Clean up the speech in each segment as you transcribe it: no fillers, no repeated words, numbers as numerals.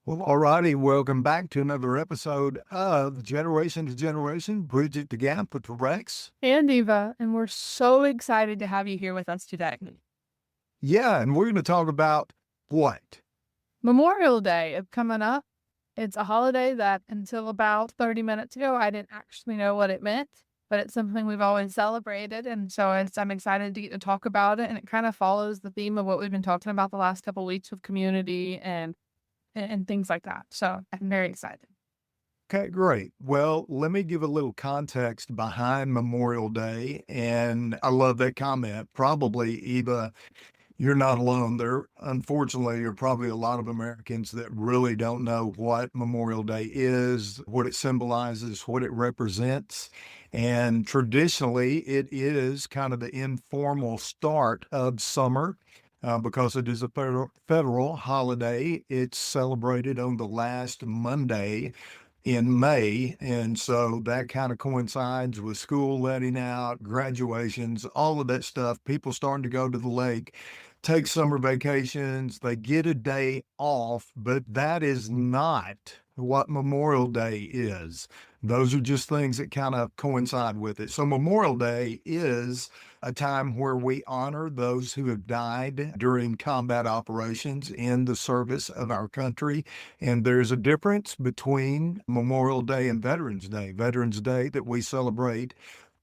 Well, alrighty, welcome back to another episode of Generation to Generation, Bridge It the Gap with Rex. And Eva, and we're so excited to have you here with us today. Yeah, and we're going to talk about what? Memorial Day is coming up. It's a holiday that until about 30 minutes ago, I didn't actually know what it meant, but it's something we've always celebrated. And so I'm excited to get to talk about it. And it kind of follows the theme of what we've been talking about the last couple of weeks with community and things like that. So I'm very excited. Okay, great. Well, let me give a little context behind Memorial Day. And I love that comment. Probably, Eva, you're not alone. There, unfortunately, are probably a lot of Americans that really don't know what Memorial Day is, what it symbolizes, what it represents. And traditionally, it is kind of the informal start of summer. Because it is a federal holiday, it's celebrated on the last Monday in May. And so that kind of coincides with school letting out, graduations, all of that stuff. People starting to go to the lake, take summer vacations, they get a day off, but that is not what Memorial Day is. Those are just things that kind of coincide with it. So Memorial Day is a time where we honor those who have died during combat operations in the service of our country. And there's a difference between Memorial Day and Veterans Day. Veterans Day that we celebrate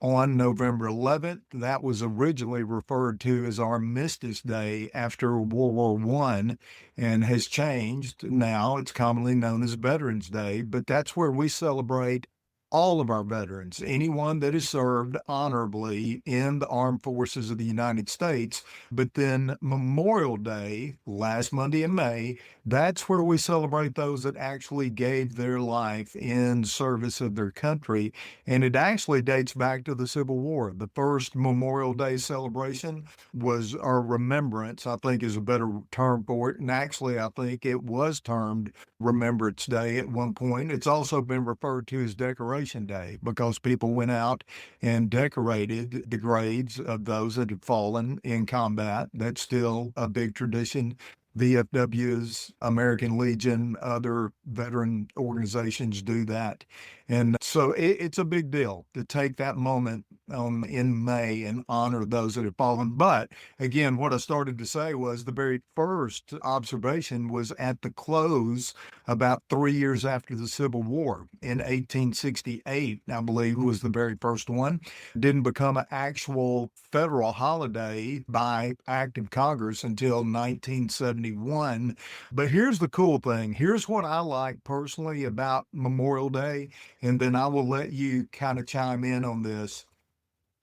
on November 11th, that was originally referred to as Armistice Day after World War One, and has changed. Now it's commonly known as Veterans Day, but that's where we celebrate all of our veterans, anyone that has served honorably in the armed forces of the United States. But then Memorial Day, last Monday in May, that's where we celebrate those that actually gave their life in service of their country. And it actually dates back to the Civil War. The first Memorial Day celebration was, our remembrance, I think is a better term for it. And actually, I think it was termed Remembrance Day at one point. It's also been referred to as Decoration Day because people went out and decorated the graves of those that had fallen in combat. That's still a big tradition. VFWs, American Legion, other veteran organizations do that. And so it's a big deal to take that moment in May and honor those that have fallen. But again, what I started to say was the very first observation was at the close, about 3 years after the Civil War in 1868, I believe was the very first one. Didn't become an actual federal holiday by act of Congress until 1971. But here's the cool thing. Here's what I like personally about Memorial Day, and then I will let you kind of chime in on this.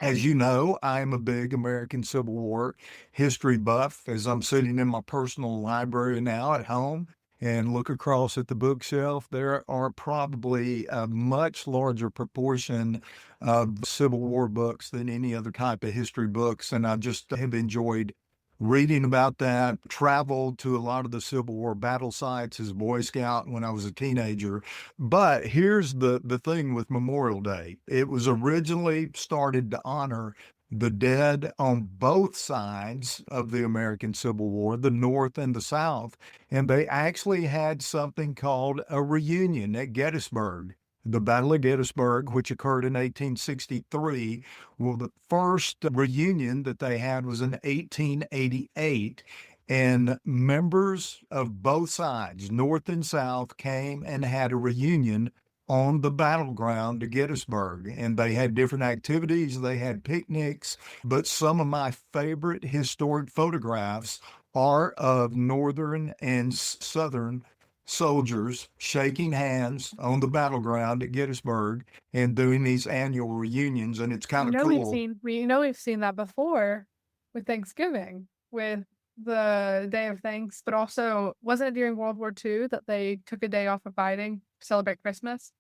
As you know, I am a big American Civil War history buff as I'm sitting in my personal library now at home and look across at the bookshelf. There are probably a much larger proportion of Civil War books than any other type of history books. And I just have enjoyed reading about that, traveled to a lot of the Civil War battle sites as a Boy Scout when I was a teenager. But here's the thing with Memorial Day. It was originally started to honor the dead on both sides of the American Civil War, the North and the South. And they actually had something called a reunion at Gettysburg. The Battle of Gettysburg, which occurred in 1863, well, the first reunion that they had was in 1888. And members of both sides, North and South, came and had a reunion on the battleground to Gettysburg. And they had different activities, they had picnics. But some of my favorite historic photographs are of Northern and Southern soldiers shaking hands on the battleground at Gettysburg and doing these annual reunions. And it's kind You of know we've cool. seen we know we've seen that before with Thanksgiving, with the Day of Thanks, but also wasn't it during World War II that they took a day off of fighting to celebrate Christmas?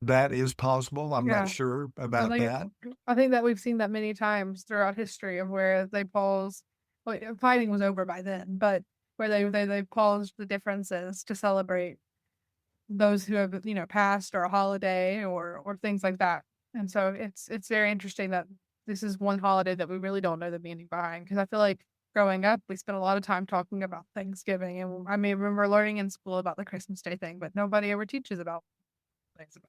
That is possible. I'm not Yeah. sure I about think that. I think that we've seen that many times throughout history of where they pause. Well, fighting was over by then, but where they paused the differences to celebrate those who have passed, or a holiday, or things like that. And so it's very interesting that this is one holiday that we really don't know the meaning behind, because I feel like growing up, we spent a lot of time talking about Thanksgiving, and I may remember learning in school about the Christmas Day thing, but nobody ever teaches about things about.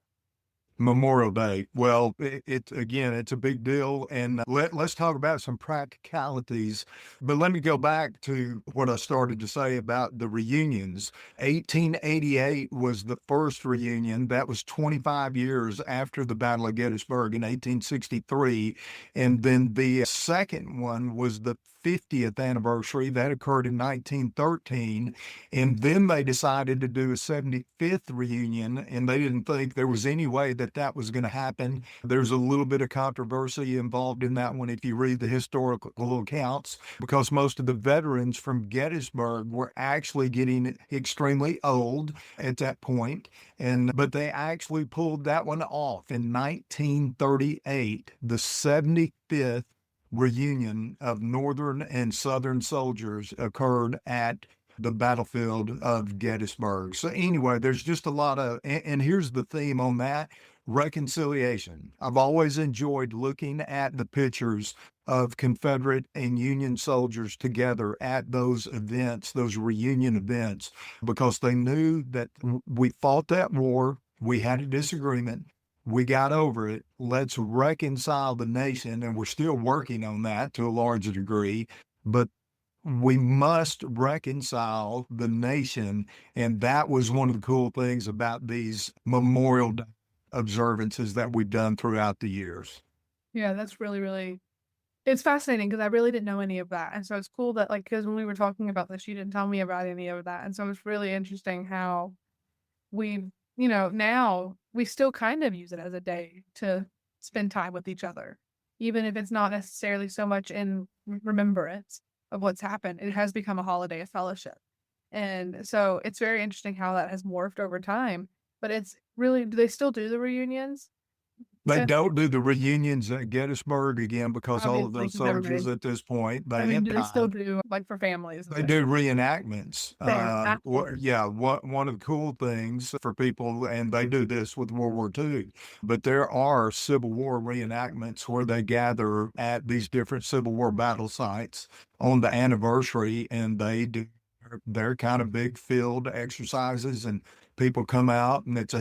Memorial Day. Well, it again, it's a big deal, and let's talk about some practicalities. But let me go back to what I started to say about the reunions. 1888 was the first reunion. That was 25 years after the Battle of Gettysburg in 1863, and then the second one was the 50th anniversary that occurred in 1913. And then they decided to do a 75th reunion, and they didn't think there was any way that that was going to happen. There's a little bit of controversy involved in that one if you read the historical accounts, because most of the veterans from Gettysburg were actually getting extremely old at that point. And but they actually pulled that one off in 1938, the 75th reunion of Northern and Southern soldiers occurred at the battlefield of Gettysburg. So anyway, there's just a lot of, and here's the theme on that: reconciliation. I've always enjoyed looking at the pictures of Confederate and Union soldiers together at those events, those reunion events, because they knew that we fought that war, we had a disagreement, we got over it. Let's reconcile the nation. And we're still working on that to a large degree. But we must reconcile the nation. And that was one of the cool things about these Memorial Day observances that we've done throughout the years. Yeah, that's really, really it's fascinating because I really didn't know any of that, and so it's cool that, like, because when we were talking about this, you didn't tell me about any of that, and so it's really interesting how we now we still kind of use it as a day to spend time with each other, even if it's not necessarily so much in remembrance of what's happened. It has become a holiday of fellowship. And so it's very interesting how that has morphed over time. But it's really, do they still do the reunions? They Yeah. don't do the reunions at Gettysburg again because all of Obviously, those because soldiers everybody, at this point, I they mean, have do they still died. do like for families and They things? do reenactments. There, that's Yeah, one of the cool things for people, and they do this with World War II, but there are Civil War reenactments where they gather at these different Civil War battle sites on the anniversary, and they do their kind of big field exercises, and people come out, and it's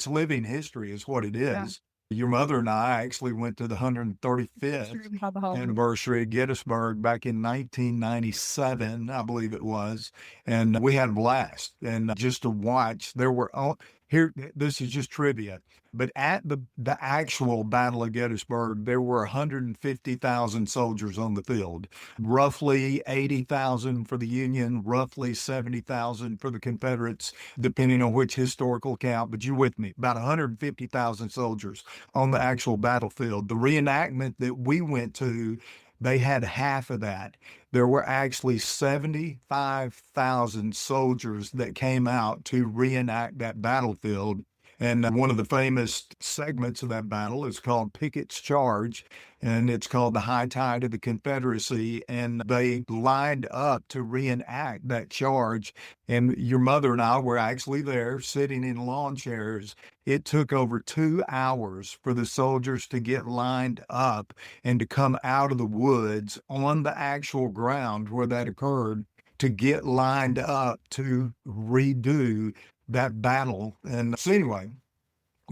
living history, is what it yeah. is. Your mother and I actually went to the It's 135th true how the holiday. anniversary of Gettysburg back in 1997, I believe it was. And we had a blast. And just to watch, there were all here, this is just trivia, but at the actual Battle of Gettysburg, there were 150,000 soldiers on the field, roughly 80,000 for the Union, roughly 70,000 for the Confederates, depending on which historical count. But you with me, about 150,000 soldiers on the actual battlefield. The reenactment that we went to, they had half of that. There were actually 75,000 soldiers that came out to reenact that battlefield. And one of the famous segments of that battle is called Pickett's Charge, and it's called the High Tide of the Confederacy. And they lined up to reenact that charge. And your mother and I were actually there sitting in lawn chairs. It took over 2 hours for the soldiers to get lined up and to come out of the woods on the actual ground where that occurred to get lined up to redo that battle. And so, anyway,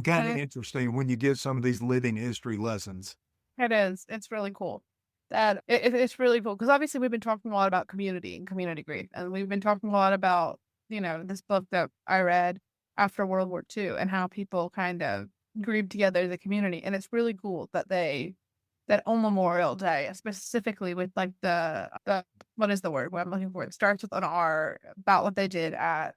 kind of And interesting when you get some of these living history lessons. it is. It's really cool. That it's really cool because obviously we've been talking a lot about community and community grief, and we've been talking a lot about this book that I read after World War II and how people kind of grieved together as a community, and it's really cool that that on Memorial Day, specifically with like the what is the word? What I'm looking for? It starts with an R about what they did at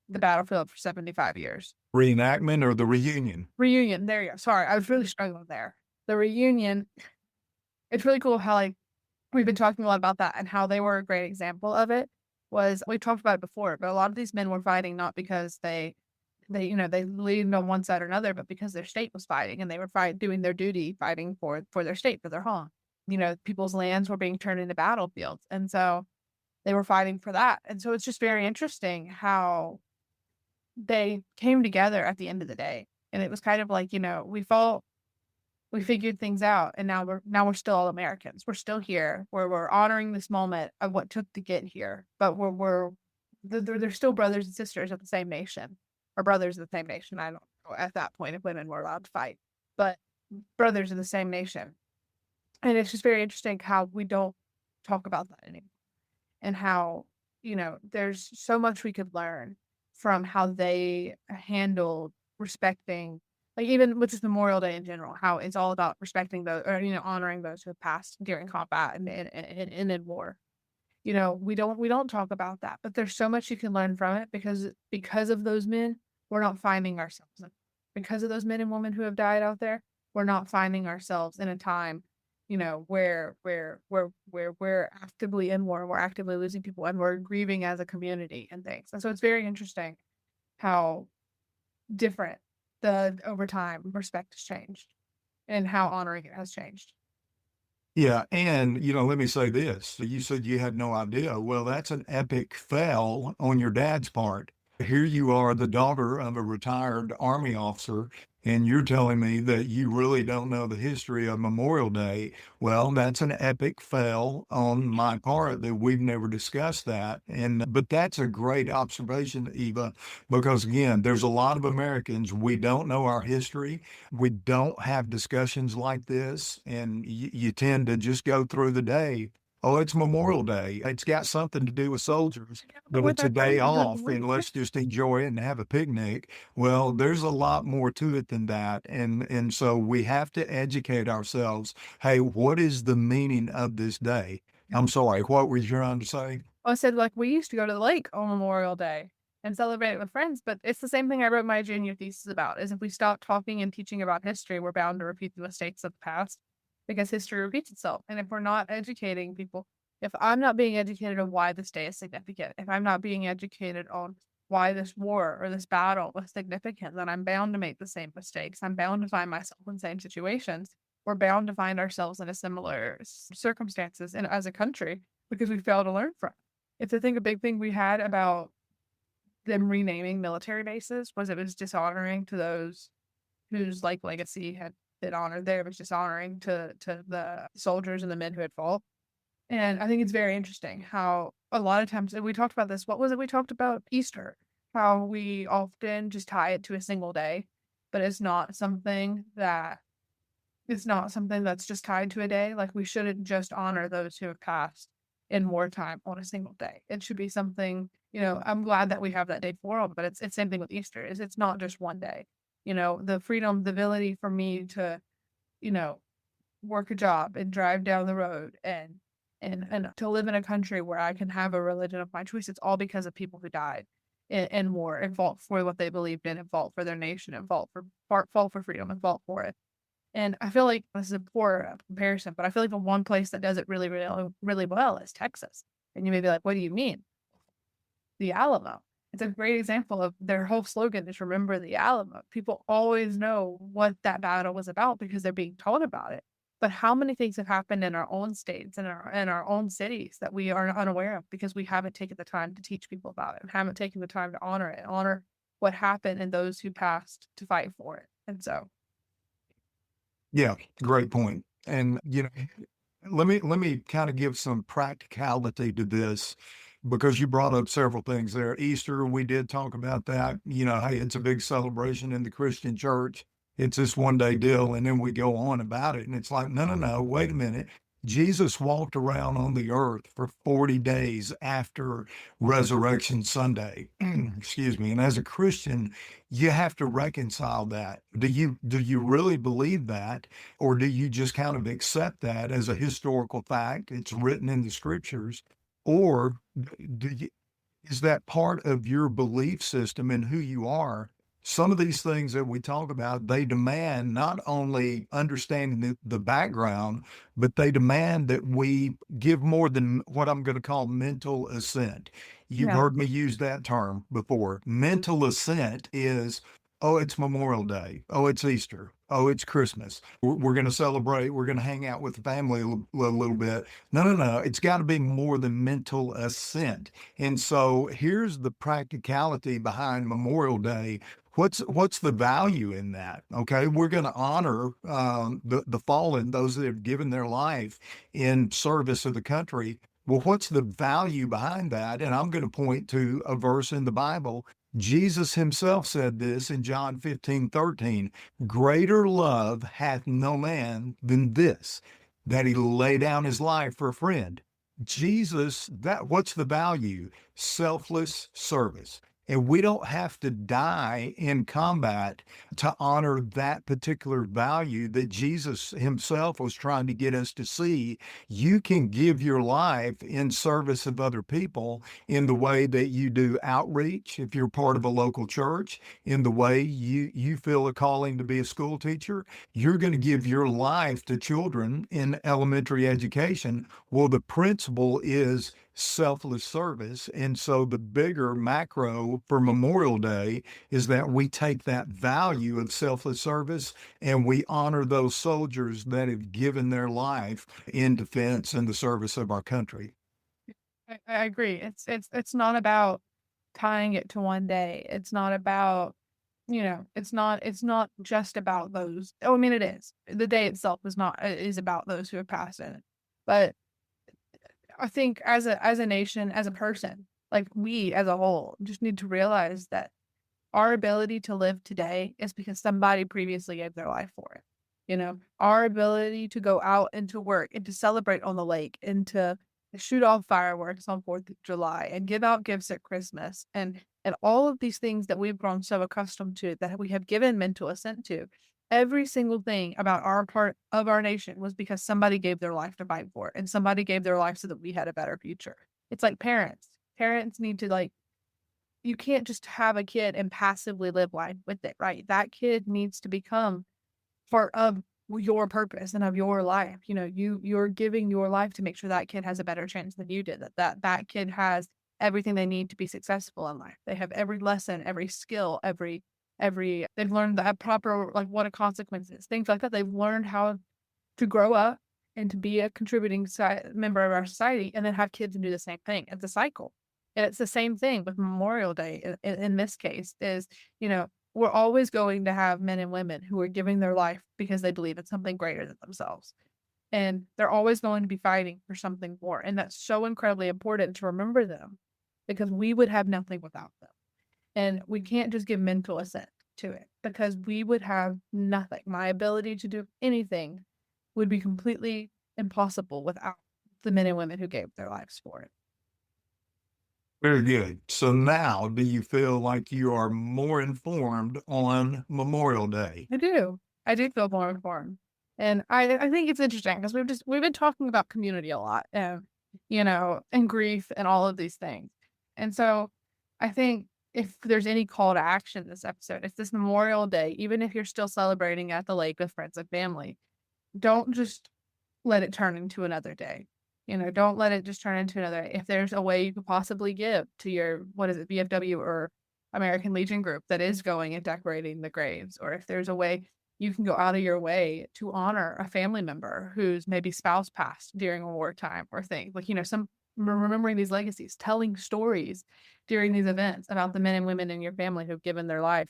the battlefield for 75 years. Reenactment or the reunion? Reunion. There you go. Sorry, I was really struggling there. The reunion. It's really cool how like we've been talking a lot about that and how they were a great example of it. Was we talked about it before, but a lot of these men were fighting not because they leaned on one side or another, but because their state was fighting and they were doing their duty, fighting for their state, for their home. People's lands were being turned into battlefields, and so they were fighting for that. And so it's just very interesting how they came together at the end of the day. And it was kind of like, we fought We figured things out, and now we're still all Americans. We're still here. We're honoring this moment of what took to get here, but we're they're still brothers and sisters of the same nation, or brothers of the same nation. I don't know at that point if women were allowed to fight, but brothers of the same nation. And it's just very interesting how we don't talk about that anymore, and how, there's so much we could learn from how they handled respecting, like, even with just Memorial Day in general, how it's all about respecting those, or, honoring those who have passed during combat and in war. We don't talk about that, but there's so much you can learn from it because of those men, we're not finding ourselves in, because of those men and women who have died out there, we're not finding ourselves in a time, where we're actively in war, we're actively losing people, and we're grieving as a community and things. And so it's very interesting how different the over time respect has changed and how honoring it has changed. Yeah, and, let me say this. You said you had no idea. Well, that's an epic fail on your dad's part. Here you are, the daughter of a retired Army officer, and you're telling me that you really don't know the history of Memorial Day. Well, that's an epic fail on my part that we've never discussed that. But that's a great observation, Eva, because again, there's a lot of Americans, we don't know our history. We don't have discussions like this, and you tend to just go through the day. Oh, it's Memorial Day. It's got something to do with soldiers, but With it's a our day friends during the off, week. and let's just enjoy it and have a picnic. Well, there's a lot more to it than that, and so we have to educate ourselves. Hey, what is the meaning of this day? I'm sorry, what were you trying to say? I said, like, we used to go to the lake on Memorial Day and celebrate it with friends, but it's the same thing I wrote my junior thesis about, is if we stop talking and teaching about history, we're bound to repeat the mistakes of the past because history repeats itself. And if we're not educating people, if I'm not being educated on why this day is significant, if I'm not being educated on why this war or this battle was significant, then I'm bound to make the same mistakes. I'm bound to find myself in same situations. We're bound to find ourselves in a similar circumstances and as a country because we fail to learn from it. It's, I think, a big thing we had about them renaming military bases was it was dishonoring to those whose, like, legacy had been honored there. It was dishonoring to the soldiers and the men who had fought. And I think it's very interesting how a lot of times, and we talked about this, what was it we talked about? Easter, how we often just tie it to a single day, but it's not something that's just tied to a day. Like, we shouldn't just honor those who have passed in wartime on a single day. It should be something, I'm glad that we have that day for all, but it's same thing with Easter, is it's not just one day. The freedom, the ability for me to, you know, work a job and drive down the road and to live in a country where I can have a religion of my choice. It's all because of people who died in war and fought for what they believed in and fought for their nation and fought for freedom and fought for it. And I feel like this is a poor comparison, but I feel like the one place that does it really, really, really well is Texas. And you may be like, what do you mean? The Alamo. It's a great example of their whole slogan is remember the Alamo. People always know what that battle was about because they're being told about it. But how many things have happened in our own states and our own cities that we are unaware of because we haven't taken the time to teach people about it and haven't taken the time to honor it, honor what happened and those who passed to fight for it. And so, Yeah, great point. And, let me kind of give some practicality to this because you brought up several things there. Easter, we did talk about that. Hey, it's a big celebration in the Christian church. It's this one day deal, and then we go on about it. And it's like, no, no, no, wait a minute. Jesus walked around on the earth for 40 days after Resurrection Sunday. Excuse me. And as a Christian, you have to reconcile that. Do you really believe that? Or do you just kind of accept that as a historical fact? It's written in the scriptures. Or do you, is that part of your belief system and who you are? Some of these things that we talk about, they demand not only understanding the background, but they demand that we give more than what I'm going to call mental assent. You've yeah. heard me use that term before. Mental assent is Oh, it's Memorial Day. Oh, it's Easter. Oh, it's Christmas. We're going to celebrate. We're going to hang out with the family a little bit. No, no, no. It's got to be more than mental assent. And so here's the practicality behind Memorial Day. What's the value in that? Okay, we're going to honor the fallen, those that have given their life in service of the country. Well, what's the value behind that? And I'm going to point to a verse in the Bible. Jesus himself said this in John 15:13. Greater love hath no man than this, that he lay down his life for a friend. Jesus, that what's the value? Selfless service. And we don't have to die in combat to honor that particular value that Jesus himself was trying to get us to see. You can give your life in service of other people in the way that you do outreach, if you're part of a local church, in the way you feel a calling to be a school teacher. You're going to give your life to children in elementary education. Well, the principle is selfless service. And so the bigger macro for Memorial Day is that we take that value of selfless service and we honor those soldiers that have given their life in defense and the service of our country. I agree. It's not about tying it to one day. It's not about, it's not just about those. Oh, I mean, it is. The day itself is not is about those who have passed in it. But I think as a nation, as a person, like we as a whole, just need to realize that our ability to live today is because somebody previously gave their life for it. Our ability to go out and to work and to celebrate on the lake and to shoot off fireworks on 4th of July and give out gifts at Christmas and all of these things that we've grown so accustomed to that we have given mental assent to. Every single thing about our part of our nation was because somebody gave their life to fight for it and somebody gave their life so that we had a better future. It's like parents. Parents need to you can't just have a kid and passively live life with it, right? That kid needs to become part of your purpose and of your life. You're giving your life to make sure that kid has a better chance than you did. That kid has everything they need to be successful in life. They have every lesson, every skill, every they've learned that proper like what a consequence is, things like that. They've learned how to grow up and to be a contributing member of our society, and then have kids and do the same thing. It's a cycle. And it's the same thing with Memorial Day in this case is, we're always going to have men and women who are giving their life because they believe in something greater than themselves. And they're always going to be fighting for something more. And that's so incredibly important to remember them because we would have nothing without them. And we can't just give mental assent to it because we would have nothing. My ability to do anything would be completely impossible without the men and women who gave their lives for it. Very good. So now, do you feel like you are more informed on Memorial Day? I do. I do feel more informed. And I think it's interesting because we've been talking about community a lot and and grief and all of these things. And so I think if there's any call to action this episode, it's this Memorial Day, even if you're still celebrating at the lake with friends and family, don't just let it turn into another day. Don't let it just turn into another. If there's a way you could possibly give to your, what is it, VFW or American Legion group that is going and decorating the graves, or if there's a way you can go out of your way to honor a family member whose maybe spouse passed during a wartime or thing, like, some remembering these legacies, telling stories during these events about the men and women in your family who've given their life,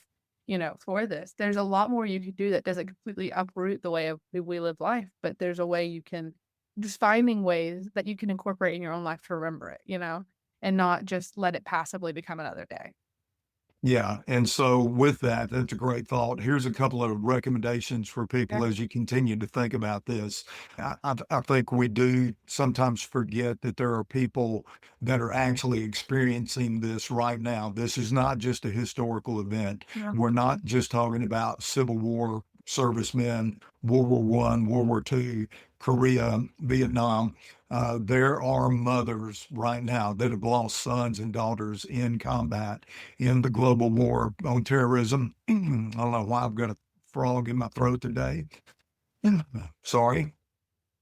for this. There's a lot more you could do that doesn't completely uproot the way of we live life, but there's a way you can just finding ways that you can incorporate in your own life to remember it, and not just let it passively become another day. Yeah. And so, with that, that's a great thought. Here's a couple of recommendations for Yeah. people as you continue to think about this. I think we do sometimes forget that there are people that are actually experiencing this right now. This is not just a historical event. Yeah. We're not just talking about Civil War servicemen, World War One, World War Two, Korea, Vietnam. There are mothers right now that have lost sons and daughters in combat in the global war on terrorism. I don't know why I've got a frog in my throat today. Sorry.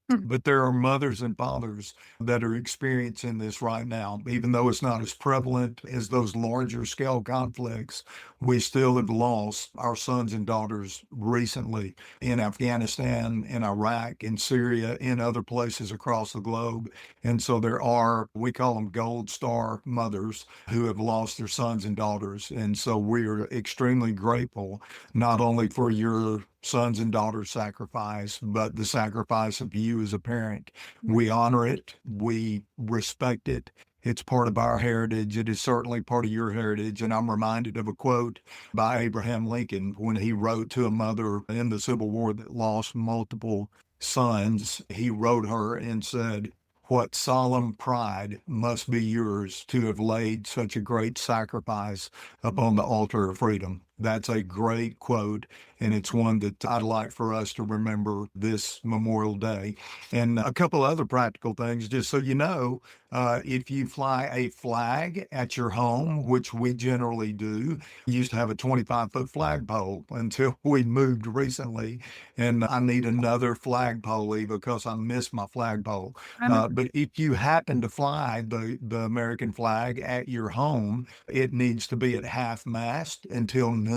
But there are mothers and fathers that are experiencing this right now. Even though it's not as prevalent as those larger scale conflicts, we still have lost our sons and daughters recently in Afghanistan, in Iraq, in Syria, in other places across the globe. And so there are, we call them gold star mothers who have lost their sons and daughters. And so we are extremely grateful not only for your sons and daughters sacrifice, but the sacrifice of you as a parent. We honor it. We respect it. It's part of our heritage. It is certainly part of your heritage. And I'm reminded of a quote by Abraham Lincoln when he wrote to a mother in the Civil War that lost multiple sons. He wrote her and said, "What solemn pride must be yours to have laid such a great sacrifice upon the altar of freedom." That's a great quote, and it's one that I'd like for us to remember this Memorial Day. And a couple other practical things, just so you know, if you fly a flag at your home, which we generally do, we used to have a 25-foot flagpole until we moved recently, and I need another flagpole because I miss my flagpole. I'm But if you happen to fly the American flag at your home, it needs to be at half mast until noon.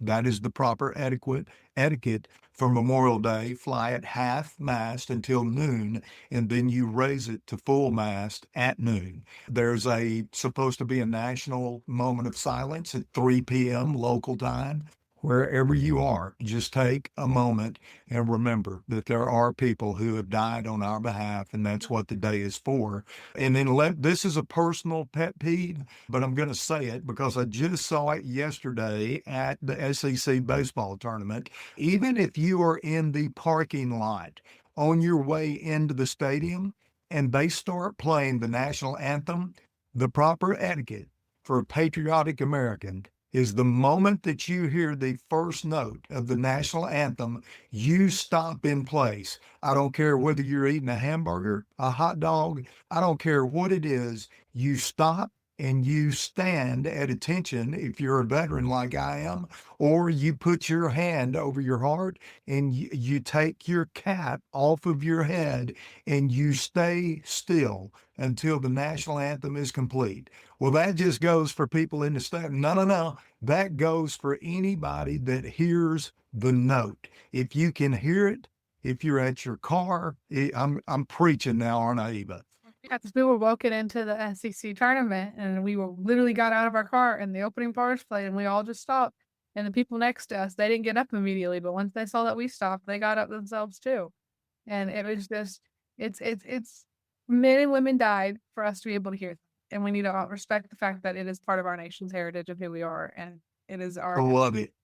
That is the proper etiquette for Memorial Day. Fly at half mast until noon, and then you raise it to full mast at noon. There's a supposed to be a national moment of silence at 3 p.m. local time. Wherever you are, just take a moment and remember that there are people who have died on our behalf, and that's what the day is for. And then this is a personal pet peeve, but I'm going to say it because I just saw it yesterday at the SEC baseball tournament. Even if you are in the parking lot on your way into the stadium and they start playing the national anthem, the proper etiquette for a patriotic American is the moment that you hear the first note of the national anthem, you stop in place. I don't care whether you're eating a hamburger, a hot dog, I don't care what it is, you stop and you stand at attention if you're a veteran like I am, or you put your hand over your heart and you take your cap off of your head and you stay still until the national anthem is complete. Well, that just goes for people in the state. No, no, no. That goes for anybody that hears the note. If you can hear it, if you're at your car, I'm preaching now, aren't I, Eva? Yeah, 'cause we were walking into the SEC tournament, and we were literally got out of our car, and the opening bars played, and we all just stopped, and the people next to us, they didn't get up immediately, but once they saw that we stopped, they got up themselves too, and it was just it's men and women died for us to be able to hear them, and we need to, respect the fact that it is part of our nation's heritage of who we are, and it is I our love it.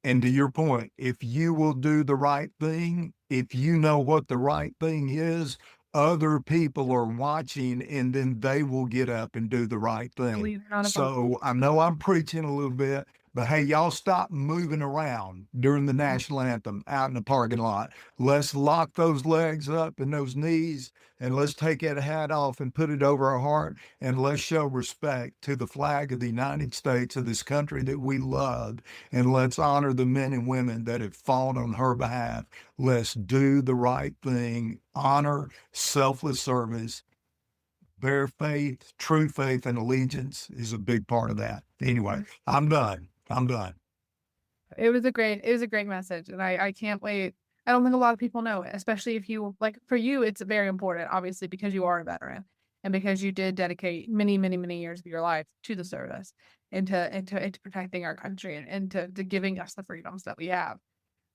And to your point, if you will do the right thing, if you know what the right thing is, other people are watching and then they will get up and do the right thing. leader on a phone. So I know I'm preaching a little bit, but hey, y'all stop moving around during the national anthem out in the parking lot. Let's lock those legs up and those knees and let's take that hat off and put it over our heart and let's show respect to the flag of the United States of this country that we love, and let's honor the men and women that have fought on her behalf. Let's do the right thing, honor selfless service, bear faith, true faith, and allegiance is a big part of that. Anyway, I'm done. I'm done. It was a great message, and I can't wait. I don't think a lot of people know it, especially if you like, for you, it's very important, obviously, because you are a veteran and because you did dedicate many, many, many years of your life to the service into protecting our country and to giving us the freedoms that we have.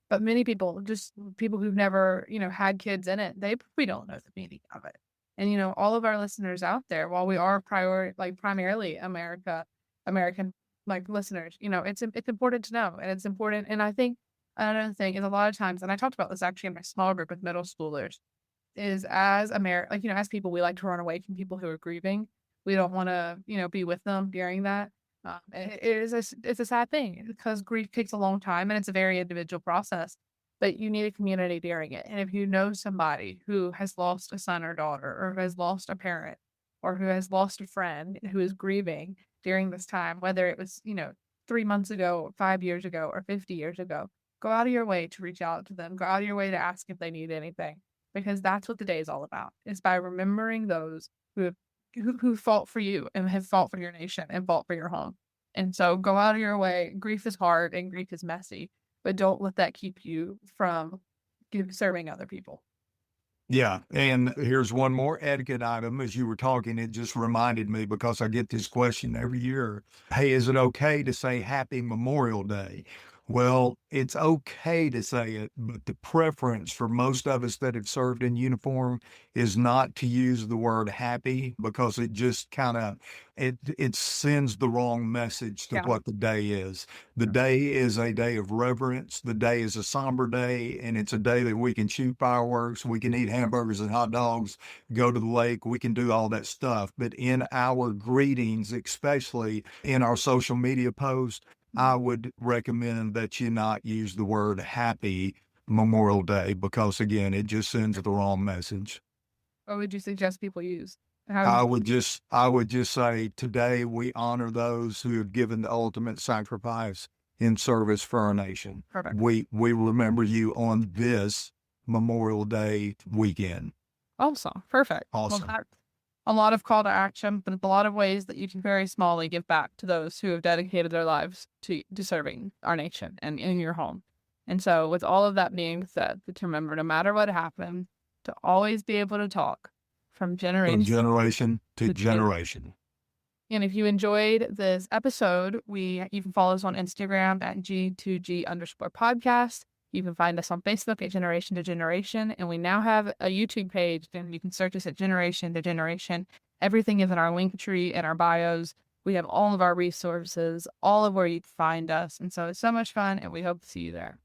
But many people, just people who've never, had kids in it, they probably don't know the meaning of it. And, all of our listeners out there, while we are primarily American, like, listeners, it's important to know, and it's important. And I think another thing is a lot of times, and I talked about this actually in my small group with middle schoolers, is as people, we like to run away from people who are grieving. We don't want to, be with them during that. It's a sad thing because grief takes a long time and it's a very individual process, but you need a community during it. And if you know somebody who has lost a son or daughter, or who has lost a parent, or who has lost a friend who is grieving during this time, whether it was, 3 months ago, or 5 years ago, or 50 years ago, go out of your way to reach out to them. Go out of your way to ask if they need anything. because that's what the day is all about, is by remembering those who have who fought for you and have fought for your nation and fought for your home. And so go out of your way. Grief is hard and grief is messy, but don't let that keep you from serving other people. Yeah, and here's one more etiquette item. As you were talking, it just reminded me because I get this question every year. Hey, is it okay to say Happy Memorial Day? Well, it's okay to say it, but the preference for most of us that have served in uniform is not to use the word happy because it just kind of it sends the wrong message to Yeah. what the day is. The day is a day of reverence. The day is a somber day, and it's a day that we can shoot fireworks, we can eat hamburgers and hot dogs, go to the lake, we can do all that stuff. But in our greetings, especially in our social media posts, I would recommend that you not use the word happy Memorial Day because, again, it just sends the wrong message. What would you suggest people use? How would you I would just say today we honor those who have given the ultimate sacrifice in service for our nation. perfect. We remember you on this Memorial Day weekend. Awesome. Perfect. Well, Awesome. that's a lot of call to action, but a lot of ways that you can very smallly give back to those who have dedicated their lives to serving our nation and in your home. And so, with all of that being said, to remember no matter what happened, to always be able to talk from From generation generation to to generation. generation. And if you enjoyed this episode, you can follow us on Instagram at G2G_podcast. You can find us on Facebook at Generation to Generation. And we now have a YouTube page, and you can search us at Generation to Generation. Everything is in our link tree and our bios. We have all of our resources, all of where you'd find us. And so it's so much fun, and we hope to see you there.